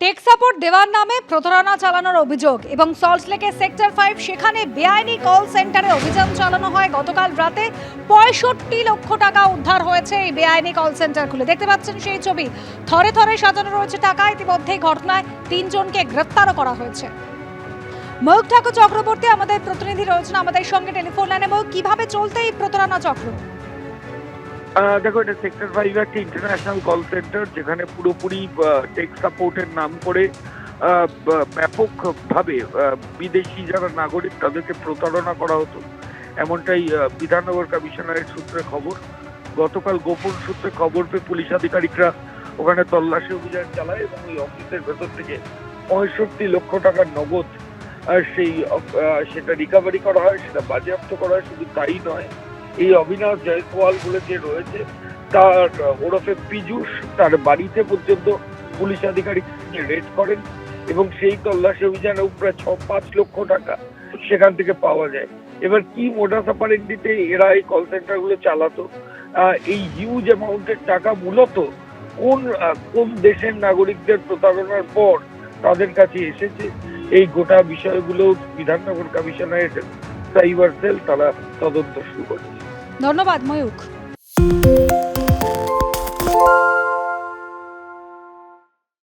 Take support দেওয়ার নামে প্রতারণা চালানোর অভিযোগ এবং সল্টলেকের সেক্টর 5 সেখানে বেআইনি কল সেন্টারে অভিযান চালানো হয়। গতকাল রাতে ৬৫ লক্ষ টাকা উদ্ধার হয়েছে এই বেআইনি কল সেন্টার খুলে। দেখতে পাচ্ছেন সেই ছবি, থরে থরে সাজানো রয়েছে টাকা। ইতিমধ্যেই ঘটনায় ৩ জনকে গ্রেফতারও করা হয়েছে। ময়ূক ঠাকুর চক্রবর্তী আমাদের প্রতিনিধি রয়েছেন আমাদের সঙ্গে টেলিফোন লাইনে। ময়ূক, কিভাবে চলতে এই প্রতারণা চক্র? দেখো, এটা সেক্টর 5 একটা ইন্টারন্যাশনাল কল সেন্টার, যেখানে পুরোপুরি টেক সাপোর্টের নাম করে ব্যাপকভাবে বিদেশি যারা নাগরিক তাদেরকে প্রতারণা করা হতো, এমনটাই বিধাননগর কমিশনারের সূত্রে খবর। গতকাল গোপন সূত্রে খবর পেয়ে পুলিশ আধিকারিকরা ওখানে তল্লাশি অভিযান চালায় এবং ওই অফিসের ভেতর থেকে ৬৫ লক্ষ টাকার নগদ সেটা রিকভারি করা হয়, সেটা বাজেয়াপ্ত করা হয়। শুধু তাই নয়, এই অবিনাশ জয়সওয়াল বলে যে রয়েছে, তার ওরফে পীযূষ, তার বাড়িতে পর্যন্ত পুলিশ আধিকারিক রেড করেন এবং সেই তল্লাশি অভিযানেও প্রায় ৫ লক্ষ টাকা সেখান থেকে পাওয়া যায়। এবার কি মোডাস অপারেন্ডিতে এরা এই কল সেন্টার গুলো চালাতো, এই হিউজ অ্যামাউন্টের টাকা মূলত কোন দেশের নাগরিকদের প্রতারণার পর তাদের কাছে এসেছে, এই গোটা বিষয়গুলো বিধাননগর কমিশনারের সাইবার সেল তারা তদন্ত শুরু করেছে। ধন্যবাদ ময়ূক।